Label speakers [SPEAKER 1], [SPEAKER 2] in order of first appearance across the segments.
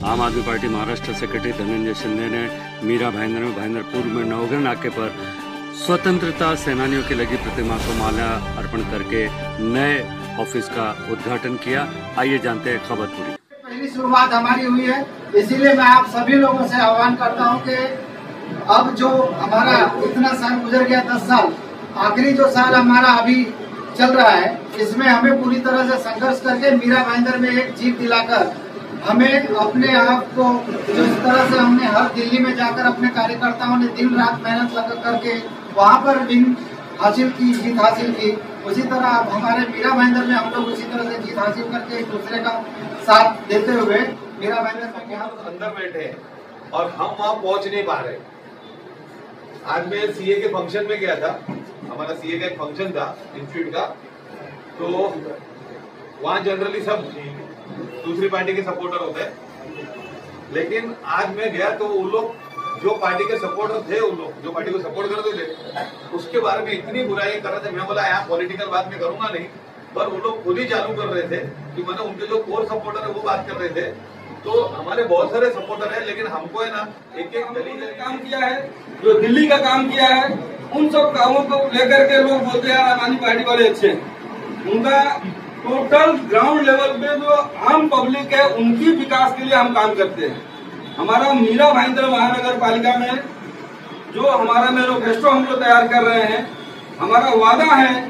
[SPEAKER 1] आम आदमी party Maharashtra secretary Dhananjay Shinde ने मीरा भाईंदरपुर में नवघर नाके पर स्वतंत्रता सेनानियों की लगी प्रतिमा को माला अर्पण करके नए ऑफिस का उद्घाटन किया। आइए जानते हैं खबर पूरी।
[SPEAKER 2] पहली शुरुआत हमारी हुई है, इसीलिए मैं आप सभी लोगों से आह्वान करता हूं कि अब जो हमारा इतना साल गुजर गया, 10 साल, आखिरी जो साल हमारा अभी चल रहा है, इसमें हमें पूरी तरह से संघर्ष करके मीरा भाईंदर में एक जीत दिलाकर हमें अपने आप को जिस तरह से हमने हर दिल्ली में जाकर अपने कार्यकर्ताओं ने दिन रात मेहनत लगा करके वहाँ पर विन हासिल की, जीत हासिल की, उसी तरह अब हमारे मीरा भाईंदर में हम लोग उसी तरह से जीत हासिल करके एक दूसरे का साथ देते हुए मीरा भाईंदर में यहाँ
[SPEAKER 3] अंदर बैठे हैं और हम वहाँ पहुँच नहीं पा रहे। आज मैं सीए के फंक्शन में गया था, हमारा सीए का एक फंक्शन था इंस्टीट्यूट का, तो वहाँ जनरली सब दूसरी पार्टी के सपोर्टर होते हैं, लेकिन आज मैं गया तो वो लोग जो पार्टी के सपोर्टर थे, उन लोग जो पार्टी को सपोर्ट करते थे, उसके बारे में इतनी बुराई कर रहे थे। मैं बोला यहाँ पॉलिटिकल बात मैं करूंगा नहीं, पर वो लोग खुद ही चालू कर रहे थे कि मैंने उनके जो कोर सपोर्टर है वो बात कर रहे थे। तो हमारे बहुत सारे सपोर्टर है, लेकिन हमको है ना एक गली
[SPEAKER 4] काम किया है, जो दिल्ली का काम किया है, उन सब कामों को लेकर के लोग बोलते हैं आम आदमी पार्टी वाले अच्छे। उनका टोटल ग्राउंड लेवल पे जो आम पब्लिक है उनकी विकास के लिए हम काम करते हैं। हमारा मीरा भाईंदर महानगर पालिका में जो हमारा मैनिफेस्टो हम लोग तैयार कर रहे हैं, हमारा वादा है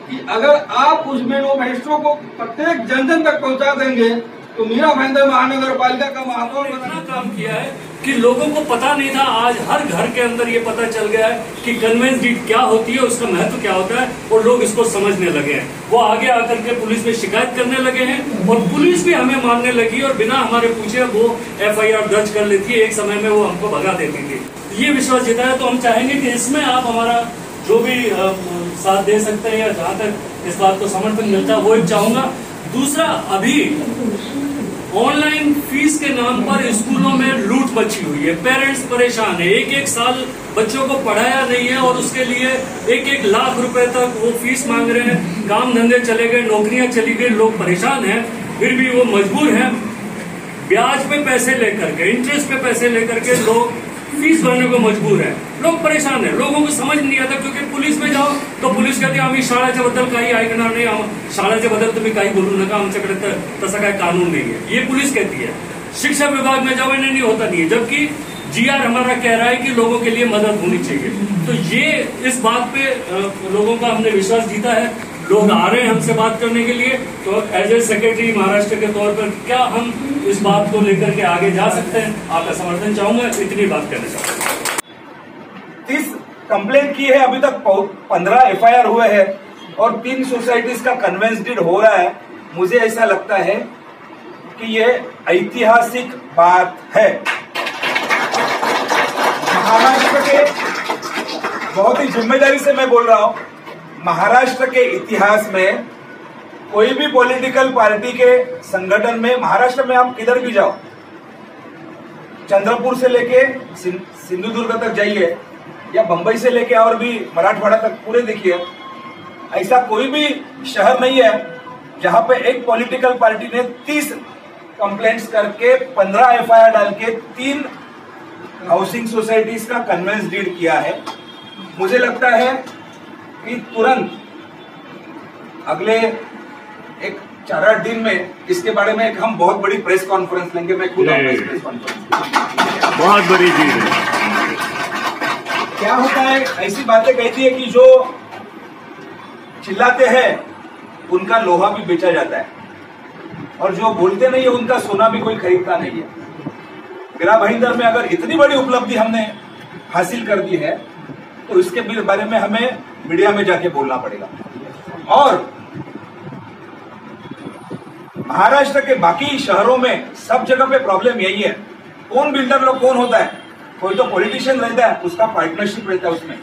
[SPEAKER 4] कि अगर आप उस मैनिफेस्टो को प्रत्येक जन जन तक पहुंचा देंगे तो मीरा भाईंदर महानगर पालिका का माहौल
[SPEAKER 1] इतना काम किया है कि लोगों को पता नहीं था। आज हर घर के अंदर ये पता चल गया है कि कन्वेंस डीड क्या होती है, उसका महत्व क्या होता है, और लोग इसको समझने लगे हैं। वो आगे आकर के पुलिस में शिकायत करने लगे हैं और पुलिस भी हमें मानने लगी और बिना हमारे पूछे वो FIR दर्ज कर लेती है। एक समय में वो हमको भगा देती थी। ये विश्वास जीता है, तो हम चाहेंगे कि इसमें आप हमारा जो भी साथ दे सकते हैं या जहाँ तक इस बात को समर्थन मिलता है वो एक चाहूंगा। दूसरा, अभी ऑनलाइन फीस के नाम पर स्कूलों में लूट मची हुई है। पेरेंट्स परेशान है, एक साल बच्चों को पढ़ाया नहीं है और उसके लिए 1 लाख रुपए तक वो फीस मांग रहे हैं। काम धंधे चले गए, नौकरियां चली गई, लोग परेशान हैं, फिर भी वो मजबूर हैं। ब्याज पे पैसे लेकर के, इंटरेस्ट पे पैसे लेकर के लोग फीस भरने को मजबूर है। लोग परेशान है, लोगों को समझ नहीं आता, क्योंकि पुलिस में जाओ तो पुलिस कहते आम्ही शाळेच्या बद्दल काही ऐकणार नाही, शाळेच्या बद्दल तुम्ही काही बोलू नका, आमच्याकडे तसा काही कानून नहीं है, ये पुलिस कहती है। शिक्षा विभाग में जाओ नहीं होता नहीं है, जबकि GR हमारा कह रहा है कि लोगों के लिए मदद होनी चाहिए। तो ये इस बात पे लोगों का हमने विश्वास जीता है, लोग आ रहे हैं हमसे बात करने के लिए। तो एज ए सेक्रेटरी महाराष्ट्र के तौर पर क्या हम इस बात को लेकर के आगे जा सकते हैं, आपका समर्थन चाहूंगा, इतनी बात करना चाहूंगा।
[SPEAKER 4] 30 कंप्लेंट की है, अभी तक 15 FIR हुए हैं और 3 सोसाइटीज का कन्वेंस डीड हो रहा है। मुझे ऐसा लगता है कि ये ऐतिहासिक बात है। महाराष्ट्र के, बहुत ही जिम्मेदारी से मैं बोल रहा हूं, महाराष्ट्र के इतिहास में कोई भी पॉलिटिकल पार्टी के संगठन में, महाराष्ट्र में आप किधर भी जाओ, चंद्रपुर से लेके सिंधुदुर्ग तक जाइए या बंबई से लेके और भी मराठवाड़ा तक पूरे देखिए, ऐसा कोई भी शहर नहीं है जहां पे एक पॉलिटिकल पार्टी ने 30 कंप्लेंट्स करके 15 FIR डाल के 3 हाउसिंग सोसाइटीज का कन्वेंस डीड किया है। मुझे लगता है कि तुरंत अगले 4-8 दिन में इसके बारे में हम बहुत बड़ी प्रेस कॉन्फ्रेंस लेंगे। मैं खुद प्रेस कॉन्फ्रेंस, बहुत बड़ी चीज है। क्या होता है, ऐसी बातें कहती है कि जो चिल्लाते हैं उनका लोहा भी बेचा जाता है और जो बोलते नहीं है उनका सोना भी कोई खरीदता नहीं है। मीरा भाईंदर में अगर इतनी बड़ी उपलब्धि हमने हासिल कर दी है तो इसके बारे में हमें मीडिया में जाके बोलना पड़ेगा। और महाराष्ट्र के बाकी शहरों में सब जगह पे प्रॉब्लम यही है। कौन बिल्डर लोग कौन होता है, कोई तो पॉलिटिशियन रहता है, उसका पार्टनरशिप रहता है उसमें,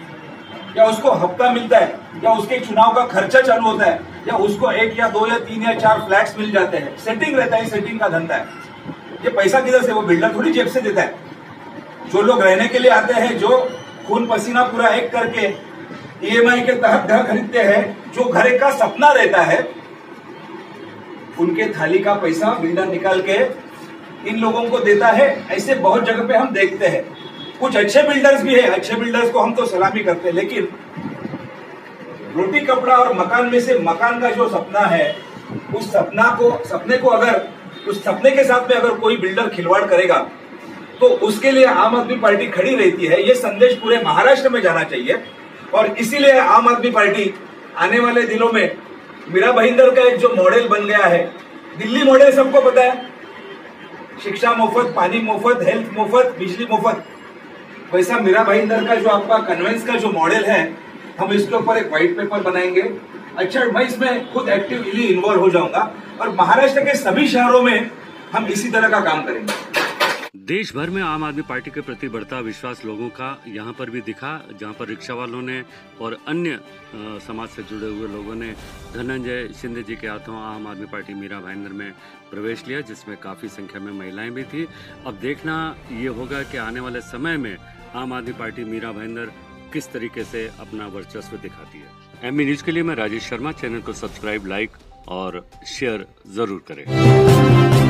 [SPEAKER 4] या उसको हफ्ता मिलता है, या उसके चुनाव का खर्चा चालू होता है, या उसको 1 या 2 या 3 या 4 फ्लैट्स मिल जाते हैं। सेटिंग रहता है, सेटिंग का धंधा है। ये पैसा किधर से, वो बिल्डर थोड़ी जेब से देता है। जो लोग रहने के लिए आते हैं, जो खून पसीना पूरा एक करके EMI के तहत घर खरीदते हैं, जो घर का सपना रहता है, उनके थाली का पैसा बिल्डर निकाल के इन लोगों को देता है। ऐसे बहुत जगह पे हम देखते हैं। कुछ अच्छे बिल्डर्स भी है, अच्छे बिल्डर्स को हम तो सलामी करते हैं, लेकिन रोटी कपड़ा और मकान में से मकान का जो सपना है, उस सपने के साथ में अगर कोई बिल्डर खिलवाड़ करेगा तो उसके लिए आम आदमी पार्टी खड़ी रहती है। ये संदेश पूरे महाराष्ट्र में जाना चाहिए और इसीलिए आम आदमी पार्टी आने वाले दिनों में मीरा भाईंदर का एक जो मॉडल बन गया है, दिल्ली मॉडल सबको पता है, शिक्षा मुफ्त, पानी मुफ्त, हेल्थ मुफ्त, बिजली मुफ्त, वैसा मीरा भाईंदर का जो आपका कन्वेंस का जो मॉडल है, हम इसके ऊपर एक व्हाइट पेपर बनाएंगे। अच्छा, मैं इसमें खुद एक्टिवली इन्वॉल्व हो जाऊंगा और महाराष्ट्र के सभी शहरों में हम इसी तरह का काम करेंगे।
[SPEAKER 1] देश भर में आम आदमी पार्टी के प्रति बढ़ता विश्वास लोगों का यहाँ पर भी दिखा, जहाँ पर रिक्शा वालों ने और अन्य समाज से जुड़े हुए लोगों ने धनंजय शिंदे जी के हाथों आम आदमी पार्टी मीरा भाईंदर में प्रवेश लिया, जिसमें काफ़ी संख्या में महिलाएं भी थी। अब देखना ये होगा कि आने वाले समय में आम आदमी पार्टी मीरा भाईंदर किस तरीके से अपना वर्चस्व दिखाती है। एमबी न्यूज़ के लिए मैं राजेश शर्मा। चैनल को सब्सक्राइब, लाइक और शेयर ज़रूर करें।